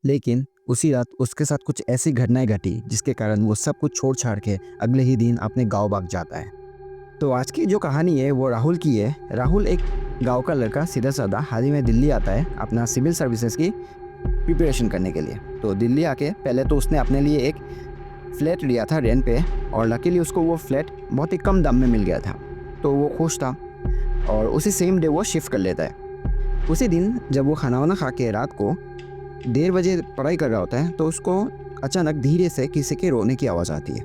लेकिन उसी रात उसके साथ कुछ ऐसी घटनाएं घटी जिसके कारण वो सब कुछ छोड़ छाड़ के अगले ही दिन अपने गांव भाग जाता है। तो आज की जो कहानी है वो राहुल की है। राहुल एक गांव का लड़का, सीधा साधा, हाल ही में दिल्ली आता है अपना सिविल सर्विसेज की प्रिपरेशन करने के लिए। तो दिल्ली आके पहले तो उसने अपने लिए एक फ्लैट लिया था रेंट पे, और लकीली उसको वो फ्लैट बहुत ही कम दाम में मिल गया था। तो वो खुश था और उसी सेम डे वो शिफ्ट कर लेता है। उसी दिन जब वो खाना वाना खा के रात को 1:30 बजे पढ़ाई कर रहा होता है तो उसको अचानक धीरे से किसी के रोने की आवाज़ आती है।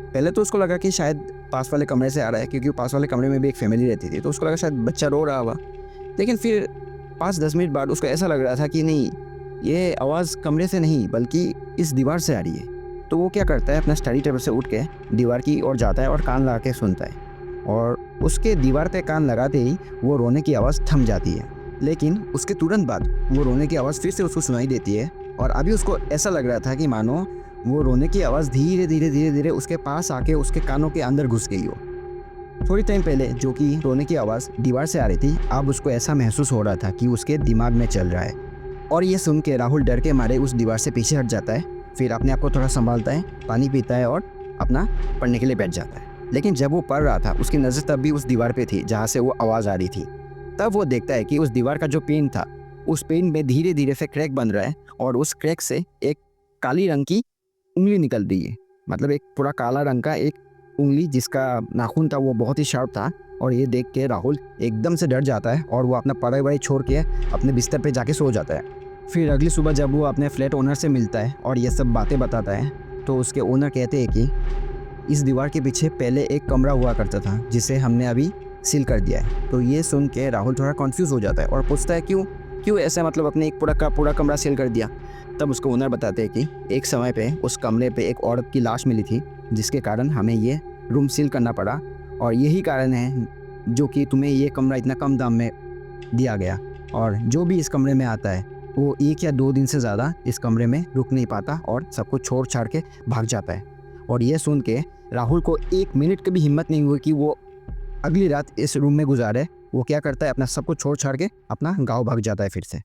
पहले तो उसको लगा कि शायद पास वाले कमरे से आ रहा है, क्योंकि पास वाले कमरे में भी एक फैमिली रहती थी, तो उसको लगा शायद बच्चा रो रहा होगा। लेकिन फिर 5-10 मिनट बाद उसको ऐसा लग रहा था कि नहीं, ये आवाज़ कमरे से नहीं बल्कि इस दीवार से आ रही है। तो वो क्या करता है, अपना स्टडी टेबल से उठ के दीवार की ओर जाता है और कान लगा के सुनता है। और उसके दीवार पे कान लगाते ही वो रोने की आवाज़ थम जाती है। लेकिन उसके तुरंत बाद वो रोने की आवाज़ फिर से उसको सुनाई देती है, और अभी उसको ऐसा लग रहा था कि मानो वो रोने की आवाज़ धीरे धीरे धीरे धीरे उसके पास आके उसके कानों के अंदर घुस गई हो। थोड़ी टाइम पहले जो कि रोने की आवाज़ दीवार से आ रही थी, अब उसको ऐसा महसूस हो रहा था कि उसके दिमाग में चल रहा है। और ये सुन के राहुल डर के मारे उस दीवार से पीछे हट जाता है। फिर अपने आप को थोड़ा संभालता है, पानी पीता है और अपना पढ़ने के लिए बैठ जाता है। लेकिन जब वो पढ़ रहा था उसकी नज़र तब भी उस दीवार पे थी जहाँ से वो आवाज़ आ रही थी। तब वो देखता है कि उस दीवार का जो पेन था, उस पेन में धीरे धीरे से क्रैक बन रहा है, और उस क्रैक से एक काली रंग की उंगली निकल रही है। मतलब एक पूरा काला रंग का एक उंगली जिसका नाखून था वो बहुत ही शार्प था। और ये देख के राहुल एकदम से डर जाता है और वो अपना पढ़ाई वढ़ाई छोड़ के अपने बिस्तर पे जाके सो जाता है। फिर अगली सुबह जब वो अपने फ्लैट ओनर से मिलता है और ये सब बातें बताता है, तो उसके ओनर कहते हैं कि इस दीवार के पीछे पहले एक कमरा हुआ करता था जिसे हमने अभी सील कर दिया है। तो ये सुन के राहुल थोड़ा कन्फ्यूज़ हो जाता है और पूछता है क्यों क्यों ऐसा, मतलब अपने एक पूरा कमरा सील कर दिया। तब उसको ओनर बताते हैं कि एक समय पे उस कमरे पे एक औरत की लाश मिली थी, जिसके कारण हमें ये रूम सील करना पड़ा, और यही कारण है जो कि तुम्हें ये कमरा इतना कम दाम में दिया गया। और जो भी इस कमरे में आता है वो 1 या 2 दिन से ज़्यादा इस कमरे में रुक नहीं पाता और सब कुछ छोड़ छाड़ के भाग जाता है। और ये सुन के राहुल को 1 मिनट की भी हिम्मत नहीं हुई कि वो अगली रात इस रूम में गुजारे। वो क्या करता है, अपना सब कुछ छोड़ छाड़ के अपना गाँव भाग जाता है फिर से।